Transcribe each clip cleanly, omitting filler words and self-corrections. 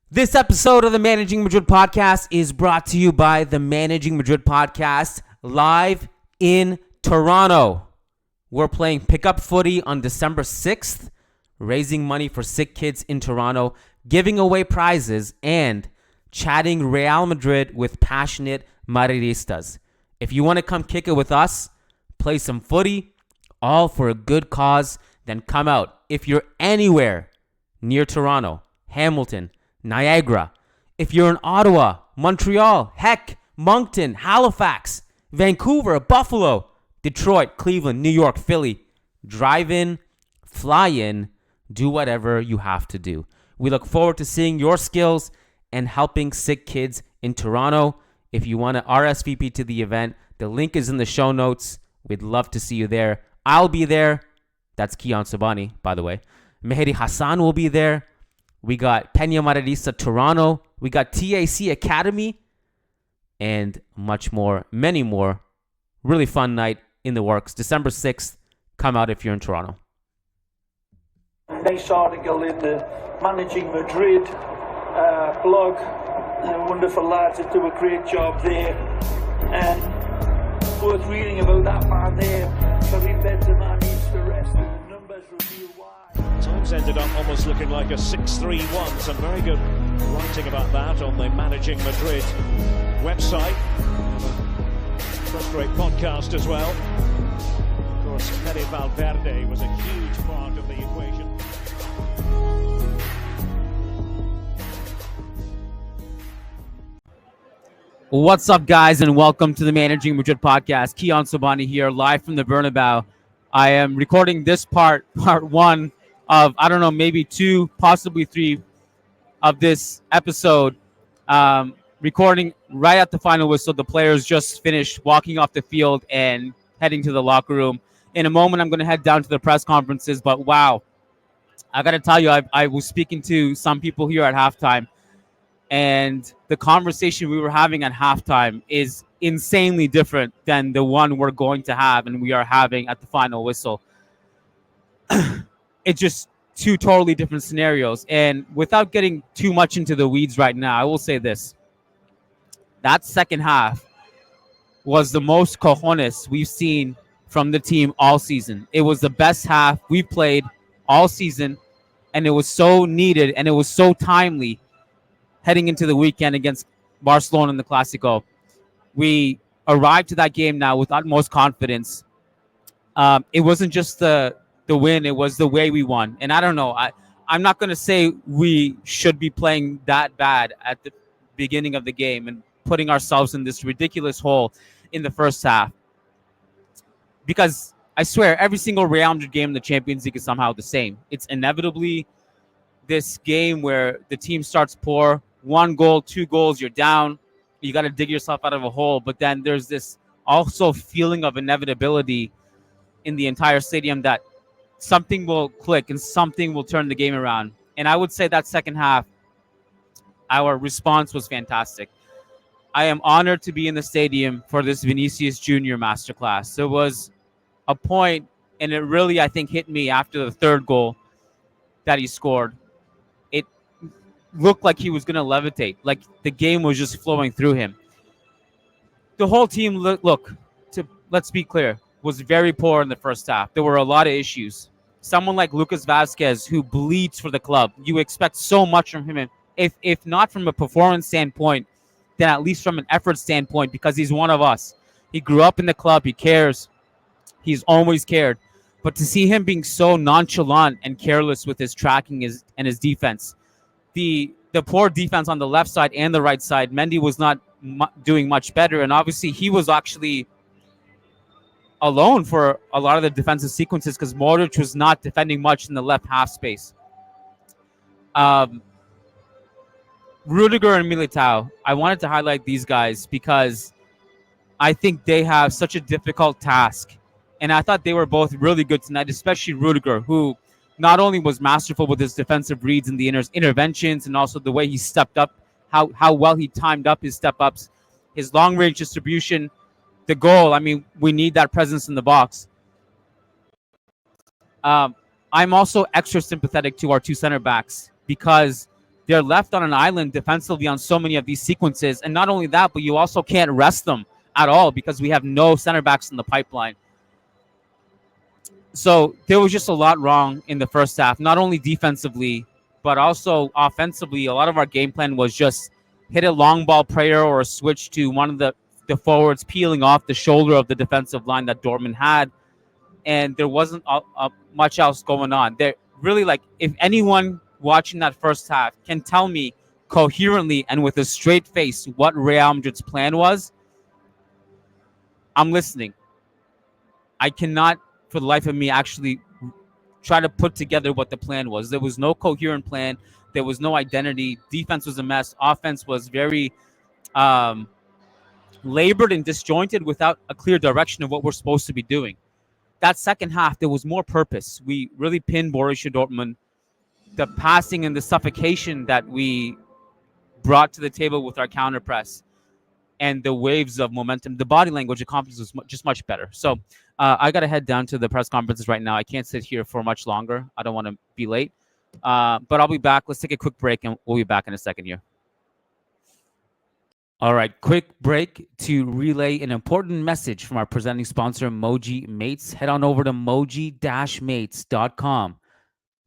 This episode of the Managing Madrid Podcast is brought to you by the Managing Madrid Podcast live in Toronto. We're playing pickup footy on December 6th, raising money for sick kids in Toronto, giving away prizes, and chatting Real Madrid with passionate Madridistas. If you want to come kick it with us, play some footy, all for a good cause, then come out. If you're anywhere near Toronto, Hamilton, Niagara, if you're in Ottawa, Montreal, heck, Moncton, Halifax, Vancouver, Buffalo, Detroit, Cleveland, New York, Philly, drive in, fly in, do whatever you have to do. We look forward to seeing your skills and helping sick kids in Toronto. If you want to RSVP to the event, the link is in the show notes. We'd love to see you there. I'll be there. That's Kiyan Sobhani, by the way. Mehdi Hassan will be there. We got Peña Madridista Toronto. We got TAC Academy. And much more, many more. Really fun night in the works. December 6th. Come out if you're in Toronto. Nice article in the Managing Madrid blog. Wonderful lads that do a great job there. And worth reading about that man there. Karim Benzema needs to rest, and the numbers reveal why. Times ended up almost looking like a 6-3-1. Some very good writing about that on the Managing Madrid website. First-rate podcast as well. Of course, Fede Valverde was a huge part of the equation. What's up, guys, and welcome to the Managing Madrid Podcast. Kiyan Sobhani here, live from the Bernabeu. I am recording this part one of, I don't know, maybe two, possibly three of this episode. Recording right at the final whistle. The players just finished walking off the field and heading to the locker room. In a moment, I'm going to head down to the press conferences, but wow. I got to tell you, I was speaking to some people here at halftime, and the conversation we were having at halftime is insanely different than the one we're going to have and we are having at the final whistle. It's just two totally different scenarios. And without getting too much into the weeds right now, I will say this. That second half was the most cojones we've seen from the team all season. It was the best half we've played all season, and it was so needed and it was so timely heading into the weekend against Barcelona in the Clasico. We arrived to that game now with utmost confidence. It wasn't just the win, it was the way we won. And I don't know, I'm not going to say we should be playing that bad at the beginning of the game and putting ourselves in this ridiculous hole in the first half. Because I swear, every single Real Madrid game in the Champions League is somehow the same. It's inevitably this game where the team starts poor, 1 goal, 2 goals, you're down. You got to dig yourself out of a hole. But then there's this also feeling of inevitability in the entire stadium that something will click and something will turn the game around. And I would say that second half, our response was fantastic. I am honored to be in the stadium for this Vinicius Jr. masterclass. There was a point, and it really, I think, hit me after the third goal that he scored. It looked like he was going to levitate, like the game was just flowing through him. The whole team, let's be clear, was very poor in the first half. There were a lot of issues. Someone like Lucas Vazquez, who bleeds for the club, you expect so much from him. If not from a performance standpoint, then at least from an effort standpoint, because he's one of us. He grew up in the club. He cares. He's always cared. But to see him being so nonchalant and careless with his tracking and his defense, the poor defense on the left side and the right side, Mendy was not doing much better. And obviously he was actually alone for a lot of the defensive sequences because Modric was not defending much in the left half space. Rüdiger and Militao, I wanted to highlight these guys because I think they have such a difficult task. And I thought they were both really good tonight, especially Rüdiger, who not only was masterful with his defensive reads and the interventions and also the way he stepped up, how well he timed up his step-ups, his long-range distribution, the goal. I mean, we need that presence in the box. I'm also extra sympathetic to our two center backs because they're left on an island defensively on so many of these sequences. And not only that, but you also can't rest them at all because we have no center backs in the pipeline. So there was just a lot wrong in the first half, not only defensively, but also offensively. A lot of our game plan was just hit a long ball prayer or a switch to one of the forwards peeling off the shoulder of the defensive line that Dortmund had. And there wasn't much else going on. There really, like, if anyone watching that first half can tell me coherently and with a straight face what Real Madrid's plan was, I'm listening. I cannot, for the life of me, actually try to put together what the plan was. There was no coherent plan. There was no identity. Defense was a mess. Offense was very labored and disjointed without a clear direction of what we're supposed to be doing. That second half, there was more purpose. We really pinned Borussia Dortmund. The passing and the suffocation that we brought to the table with our counter press and the waves of momentum, the body language of confidence was just much better. So I got to head down to the press conferences right now. I can't sit here for much longer. I don't want to be late. But I'll be back. Let's take a quick break, and we'll be back in a second here. All right, quick break to relay an important message from our presenting sponsor, Moji Mates. Head on over to moji-mates.com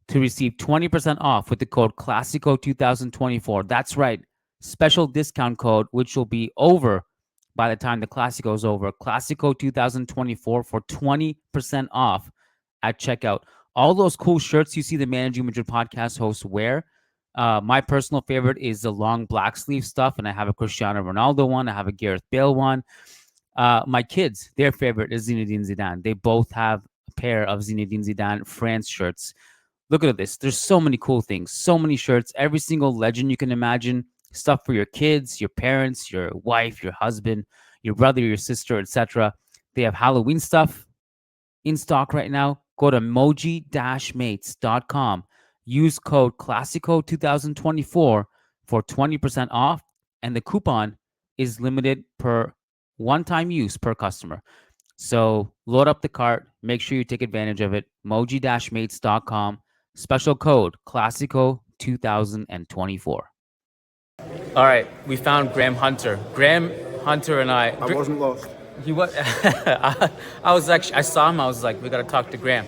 to receive 20% off with the code Clasico 2024. That's right, special discount code, which will be over by the time the Clasico is over. Clasico 2024 for 20% off at checkout. All those cool shirts you see the Managing Madrid podcast hosts wear. My personal favorite is the long black sleeve stuff, and I have a Cristiano Ronaldo one. I have a Gareth Bale one. My kids, their favorite is Zinedine Zidane. They both have a pair of Zinedine Zidane France shirts. Look at this. There's so many cool things, so many shirts, every single legend you can imagine, stuff for your kids, your parents, your wife, your husband, your brother, your sister, etc. They have Halloween stuff in stock right now. Go to moji-mates.com. Use code Clasico 2024 for 20% off, and the coupon is limited per one-time use per customer. So load up the cart. Make sure you take advantage of it. moji-mates.com. Special code Clasico 2024. All right, we found Graham Hunter. Graham Hunter and I wasn't lost. He was. I saw him. I was like, we got to talk to Graham.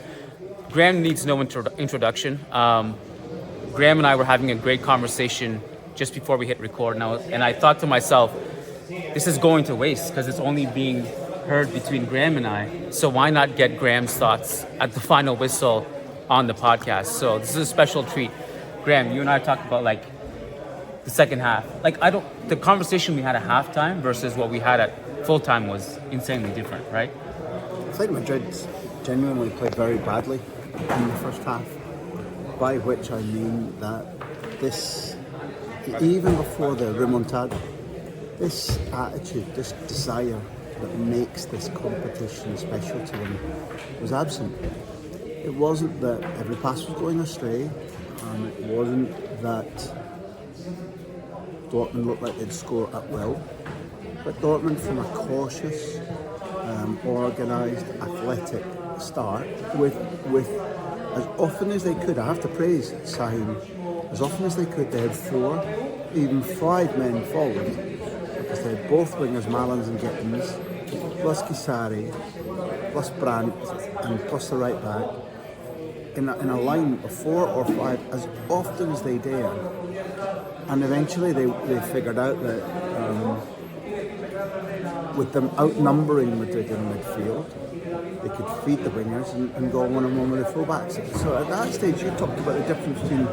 Graham needs no introduction. Graham and I were having a great conversation just before we hit record, and I thought to myself, this is going to waste because it's only being heard between Graham and I. So why not get Graham's thoughts at the final whistle on the podcast? So this is a special treat. Graham, you and I talked about like the second half. The conversation we had at halftime versus what we had at full time was insanely different, right? I think Madrid genuinely played very badly in the first half, by which I mean that this, even before the remontada, this attitude, this desire that makes this competition special to them was absent. It wasn't that every pass was going astray, it wasn't that Dortmund looked like they'd score at will, but Dortmund, from a cautious, organised, athletic start, with as often as they could, I have to praise Sahin, as often as they could, they had 4, even 5 men forward, because they had both wingers, Malins and Gittins, plus Kisari, plus Brandt, and plus the right back, in a line of 4 or 5, as often as they dare. And eventually they figured out that with them outnumbering Madrid in midfield, they could feed the wingers and go one-on-one with the full-backs. So at that stage, you talked about the difference between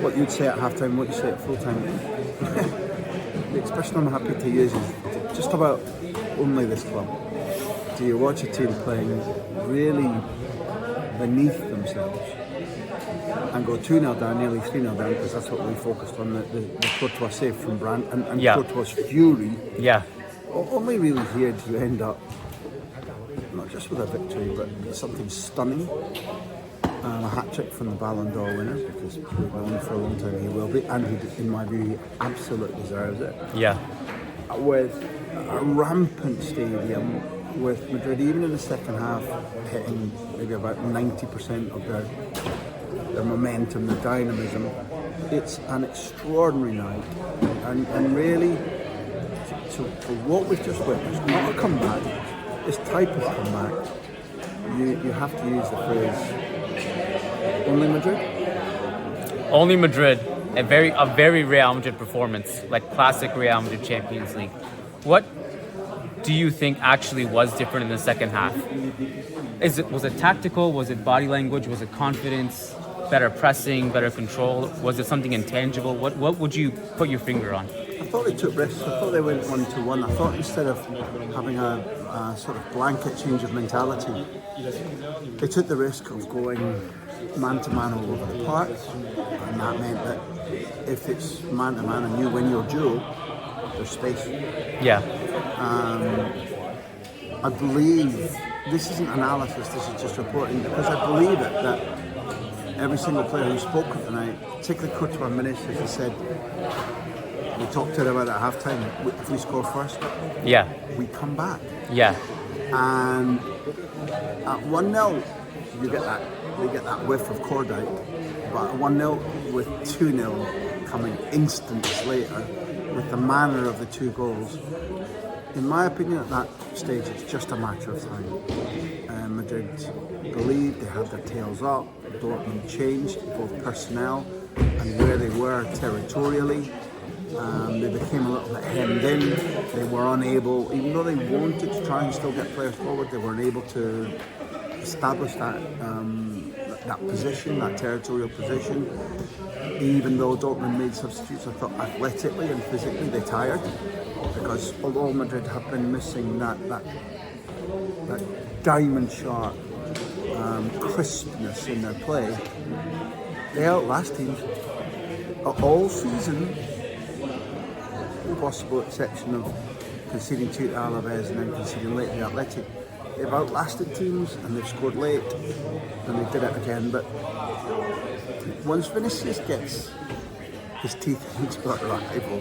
what you'd say at half-time and what you say at full-time. The expression I'm happy to use is just about only this club. Do you watch a team playing really beneath themselves and go 2-0 down, nearly 3-0 down, because that's what we focused on, the Courtois save from Brandt and Courtois' fury. Yeah. Only really here do you end up not just with a victory, but something stunning. A hat-trick from the Ballon d'Or winner, because we've known for a long time he will be, and he, in my view, he absolutely deserves it. Yeah. With a rampant stadium, with Madrid, even in the second half, hitting maybe about 90% of their momentum, their dynamism, it's an extraordinary night, and really, for what we've just witnessed, not a comeback, this type of comeback, you have to use the phrase, only Madrid? Only Madrid. A very Real Madrid performance, like classic Real Madrid Champions League. What do you think actually was different in the second half? Was it tactical? Was it body language? Was it confidence? Better pressing? Better control? Was it something intangible? What would you put your finger on? I thought they took risks. I thought they went 1-1. I thought instead of having a sort of blanket change of mentality, they took the risk of going man-to-man all over the park, and that meant that if it's man-to-man and you win your duel, there's space. Yeah. I believe, this isn't analysis, this is just reporting, because I believe it, that every single player who spoke of tonight, particularly Courtois and Vinicius, he said, we talked to it about it at half-time, if we score first, we come back. Yeah. And at 1-0, you get that whiff of Cordite, but at 1-0 with 2-0 coming instants later, with the manner of the two goals, in my opinion at that stage it's just a matter of time. Madrid believed, they had their tails up, Dortmund changed both personnel and where they were territorially. They became a little bit hemmed in. They were unable, even though they wanted to try and still get players forward, they weren't able to establish that position, that territorial position. Even though Dortmund made substitutes, I thought athletically and physically they tired, because although Madrid have been missing that diamond sharp crispness in their play, they outlast teams all season, possible exception of conceding 2 to Halves and then conceding late to Athletic. They've outlasted teams and they've scored late, and they did it again. But once Vinicius gets his teeth into our rival,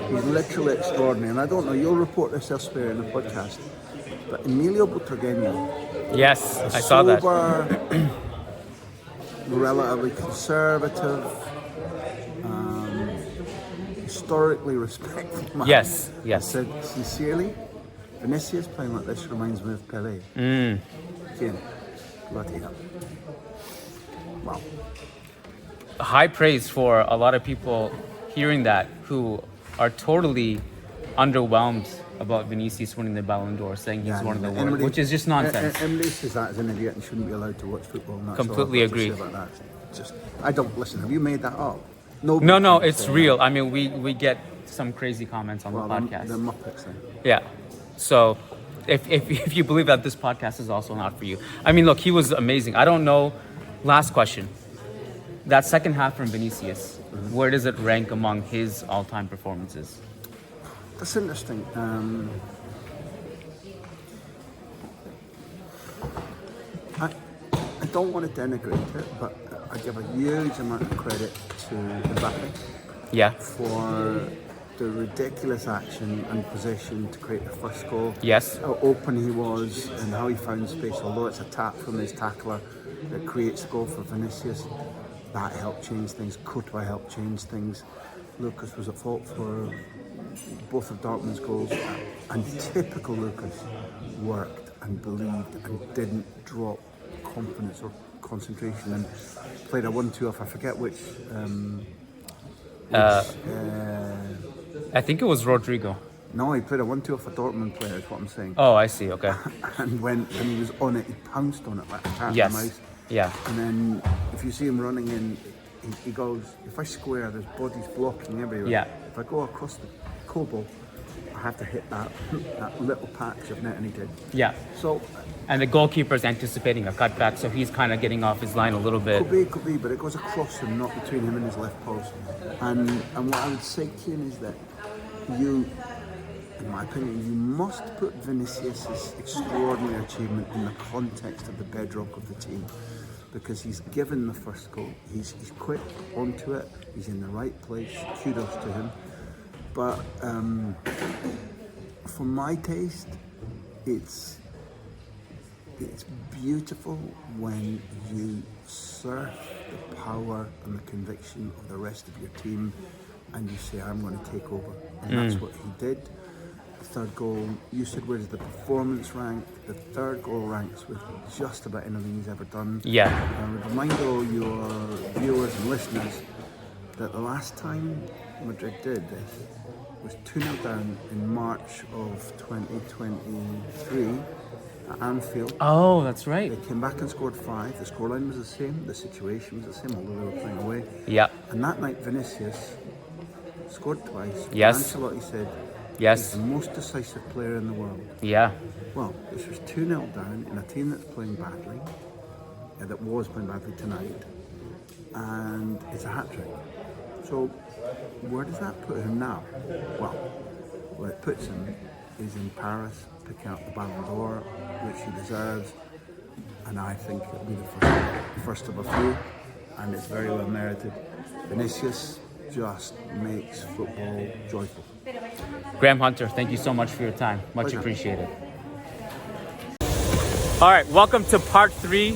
he's literally extraordinary. And I don't know, you'll report this elsewhere in the podcast, but Emilio Butragueño, yes, I saw that. Relatively conservative, historically respected man. Yes. Said sincerely, Vinicius playing like this reminds me of Pelé. Kiyan, bloody hell. Wow. High praise for a lot of people hearing that who are totally underwhelmed about Vinicius winning the Ballon d'Or, saying he's one of the worst, which is just nonsense. Everybody says that as an idiot and shouldn't be allowed to watch football. And that's Completely all I've got to agree. say about that. I don't listen. Have you made that up? No, it's real. I mean, we get some crazy comments on the podcast. The Muppets then. Yeah. So, if you believe that, this podcast is also not for you. I mean, look, he was amazing. I don't know. Last question. That second half from Vinicius, where does it rank among his all-time performances? That's interesting. I don't want to denigrate it, but I give a huge amount of credit to Mbappe. Yeah. For the ridiculous action and position to create the first goal. Yes. How open he was and how he found space, although it's a tap from his tackler that creates the goal for Vinicius. That helped change things. Courtois helped change things. Lucas was at fault for both of Dortmund's goals, and typical Lucas worked and believed and didn't drop confidence or concentration, and played a 1-2 off. I forget which. I think it was Rodrigo. No, he played a 1-2 off a Dortmund player, is what I'm saying. Oh, I see. Okay. And when he was on it, he pounced on it like a cat and Yes. mouse. Yeah. And then if you see him running in, he goes, if I square, there's bodies blocking everywhere. Yeah. If I go across the Kobo, I have to hit that little patch of net, and he did. Yeah. So, And the goalkeeper's anticipating a cutback, so he's kind of getting off his line a little bit. could be, but it goes across him, not between him and his left post. And what I would say, Kiyan, is that you, in my opinion, you must put Vinicius' extraordinary achievement in the context of the bedrock of the team, because he's given the first goal. He's quick onto it. He's in the right place. Kudos to him. But for my taste, it's it's beautiful when you surf the power and the conviction of the rest of your team and you say, I'm going to take over. And that's what he did. The third goal, you said, where does the performance rank? The third goal ranks with just about anything he's ever done. Yeah. I would remind all your viewers and listeners that the last time Madrid did this was 2-0 down in March of 2023 at Anfield. Oh, that's right. They came back and scored 5. The scoreline was the same. The situation was the same, although they were playing away. Yeah. And that night, Vinicius scored twice. Yes. Ancelotti said, Yes. he's the most decisive player in the world. Yeah. Well, this was 2-0 down in a team that's playing badly, that was playing badly tonight, and it's a hat-trick. So, where does that put him now? Well, where it puts him is in Paris, picking up the Ballon d'Or, which he deserves, and I think it'll be the first of a few, and it's very well merited. Vinicius just makes football joyful. Graham Hunter, thank you so much for your time. Much Pleasure. appreciated. All right, welcome to part 3,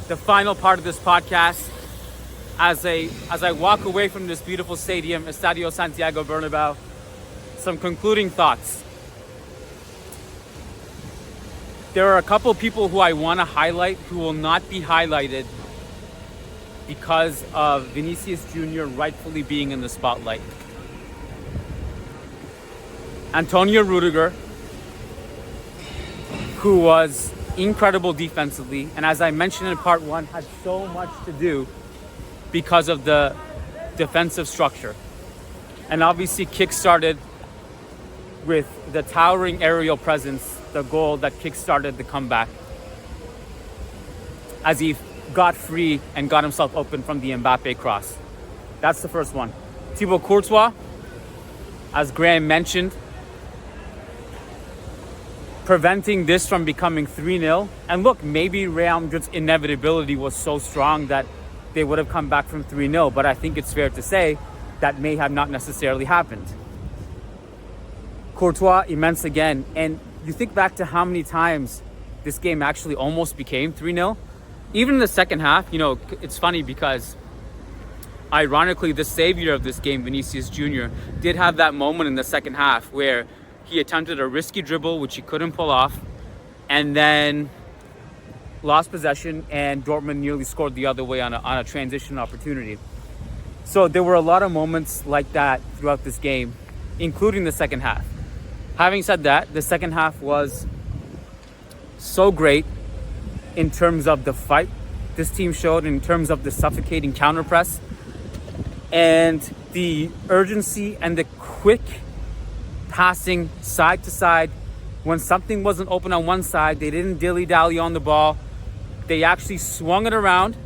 the final part of this podcast. As I walk away from this beautiful stadium, Estadio Santiago Bernabeu, some concluding thoughts. There are a couple of people who I want to highlight who will not be highlighted because of Vinicius Jr. rightfully being in the spotlight. Antonio Rüdiger, who was incredible defensively, and as I mentioned in part 1, had so much to do because of the defensive structure. And obviously kick-started with the towering aerial presence, the goal that kick-started the comeback, as he got free and got himself open from the Mbappe cross. That's the first one. Thibaut Courtois, as Graham mentioned, preventing this from becoming 3-0. And look, maybe Real Madrid's inevitability was so strong that they would have come back from 3-0, but I think it's fair to say that may have not necessarily happened. Courtois, immense again. And you think back to how many times this game actually almost became 3-0. Even in the second half, you know, it's funny because ironically, the savior of this game, Vinicius Jr., did have that moment in the second half where he attempted a risky dribble, which he couldn't pull off, and then lost possession, and Dortmund nearly scored the other way on a transition opportunity. So there were a lot of moments like that throughout this game, including the second half. Having said that, the second half was so great in terms of the fight this team showed, in terms of the suffocating counter press, and the urgency and the quick passing side to side. When something wasn't open on one side, they didn't dilly-dally on the ball. They actually swung it around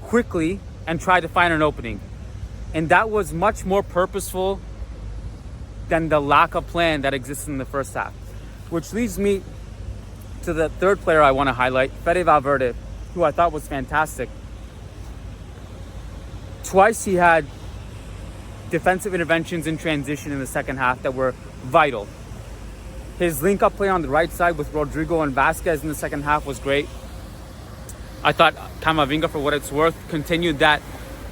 quickly and tried to find an opening. And that was much more purposeful than the lack of plan that existed in the first half. Which leads me to the third player I want to highlight, Fede Valverde, who I thought was fantastic. Twice he had defensive interventions in transition in the second half that were vital. His link-up play on the right side with Rodrigo and Vasquez in the second half was great. I thought Camavinga, for what it's worth, continued that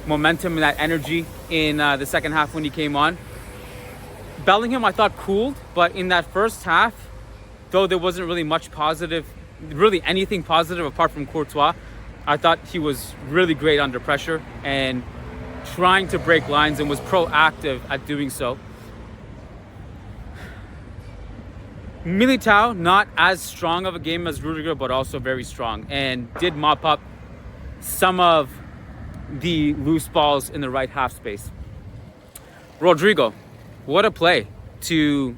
momentum and that energy in the second half when he came on. Bellingham, I thought, cooled, but in that first half, though there wasn't really much positive, really anything positive apart from Courtois, I thought he was really great under pressure and trying to break lines and was proactive at doing so. Militao, not as strong of a game as Rüdiger, but also very strong, and did mop up some of the loose balls in the right half space. Rodrigo, what a play to,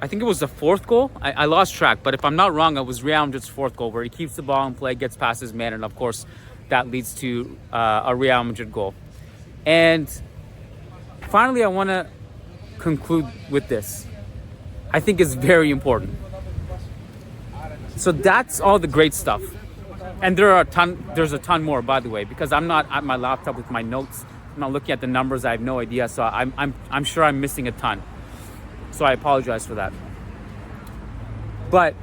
I think it was the fourth goal. I lost track, but if I'm not wrong, it was Real Madrid's fourth goal, where he keeps the ball in play, gets past his man, and of course, that leads to a Real Madrid goal. And finally, I want to conclude with this. I think it's very important. So that's all the great stuff. And there's a ton more, by the way, because I'm not at my laptop with my notes. I'm not looking at the numbers. I have no idea. So I'm sure I'm missing a ton. So I apologize for that. But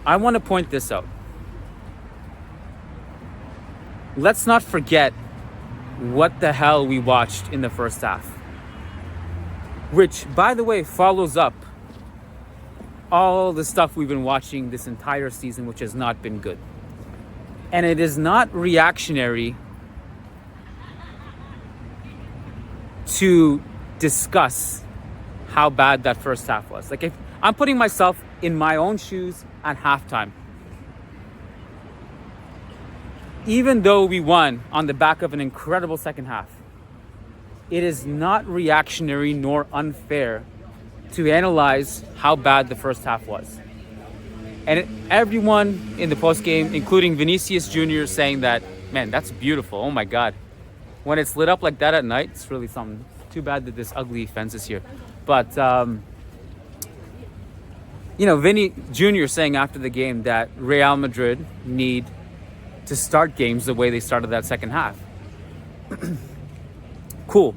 I want to point this out. Let's not forget what the hell we watched in the first half. Which, by the way, follows up all the stuff we've been watching this entire season, which has not been good. And it is not reactionary to discuss how bad that first half was. Like, if I'm putting myself in my own shoes at halftime, even though we won on the back of an incredible second half, it is not reactionary nor unfair to analyze how bad the first half was. And everyone in the post game, including Vinicius Jr, saying that, man, that's beautiful. Oh my God. When it's lit up like that at night, it's really something. Too bad that this ugly fence is here. But, Vinny Jr. saying after the game that Real Madrid need to start games the way they started that second half. Cool.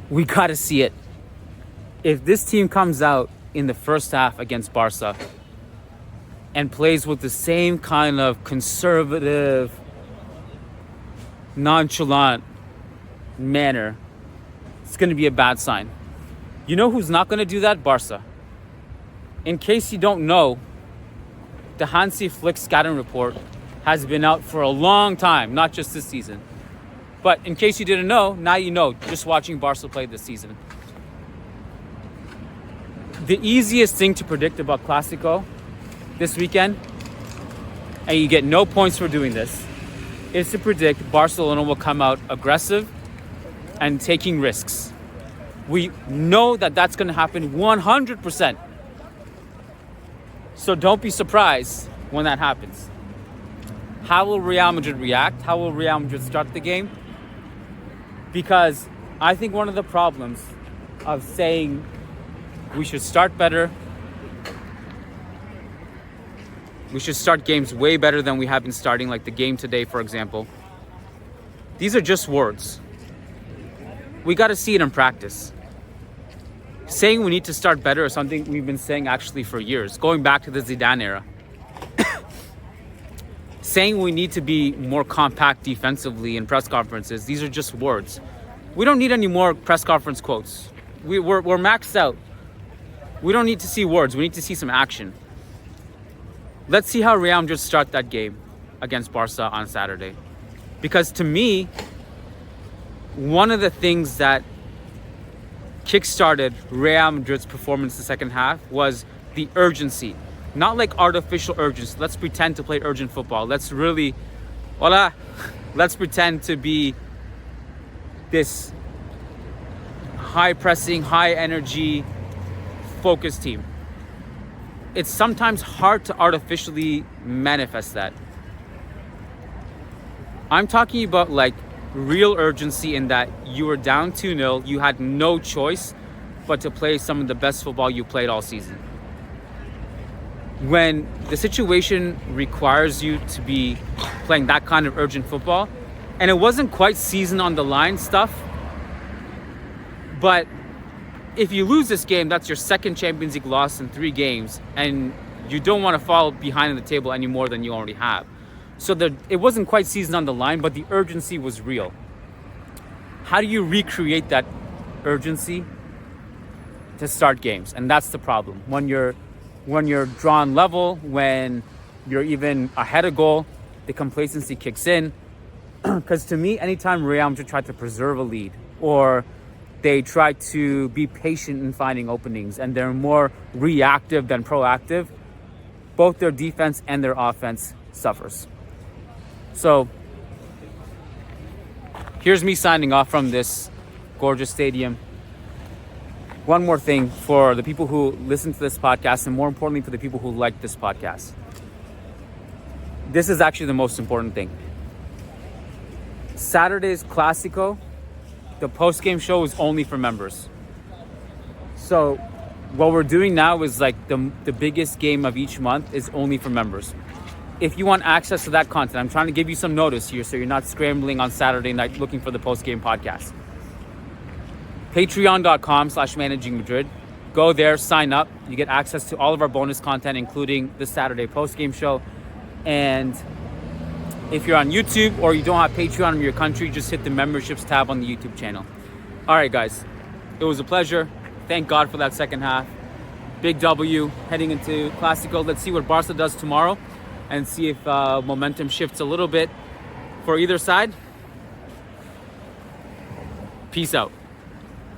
We got to see it. If this team comes out in the first half against Barca and plays with the same kind of conservative, nonchalant manner, it's going to be a bad sign. You know who's not going to do that? Barca. In case you don't know, the Hansi Flick scouting report has been out for a long time, not just this season. But in case you didn't know, now you know, just watching Barca play this season. The easiest thing to predict about Clasico this weekend, and you get no points for doing this, is to predict Barcelona will come out aggressive and taking risks. We know that that's going to happen 100%. So don't be surprised when that happens. How will Real Madrid react? How will Real Madrid start the game? Because I think one of the problems of saying we should start better, we should start games way better than we have been starting, like the game today, for example. These are just words. We got to see it in practice. Saying we need to start better is something we've been saying actually for years, going back to the Zidane era. Saying we need to be more compact defensively in press conferences, these are just words. We don't need any more press conference quotes. We're maxed out. We don't need to see words. We need to see some action. Let's see how Real Madrid start that game against Barca on Saturday. Because to me, one of the things that kickstarted Real Madrid's performance in the second half was the urgency. Not like artificial urgency. Let's pretend to play urgent football. Let's pretend to be this high pressing, high energy, focused team. It's sometimes hard to artificially manifest that. I'm talking about like real urgency in that you were down 2-0. You had no choice but to play some of the best football you played all season. When the situation requires you to be playing that kind of urgent football, and it wasn't quite season on the line stuff, but if you lose this game, that's your second Champions League loss in 3 games, and you don't want to fall behind in the table any more than you already have. So it wasn't quite season on the line, but the urgency was real. How do you recreate that urgency to start games? And that's the problem. When you're drawn level, when you're even ahead of goal, the complacency kicks in. Because to me, anytime Real Madrid tried to preserve a lead, or they try to be patient in finding openings, and they're more reactive than proactive, both their defense and their offense suffers. So here's me signing off from this gorgeous stadium. One more thing for the people who listen to this podcast, and more importantly for the people who like this podcast. This is actually the most important thing. Saturday's Clasico, the post-game show is only for members. So what we're doing now is like the biggest game of each month is only for members. If you want access to that content, I'm trying to give you some notice here so you're not scrambling on Saturday night looking for the post-game podcast. Patreon.com/Managing Madrid. Go there, sign up. You get access to all of our bonus content, including the Saturday post-game show. And if you're on YouTube or you don't have Patreon in your country, just hit the memberships tab on the YouTube channel. All right, guys. It was a pleasure. Thank God for that second half. Big W heading into Clasico. Let's see what Barca does tomorrow and see if momentum shifts a little bit for either side. Peace out.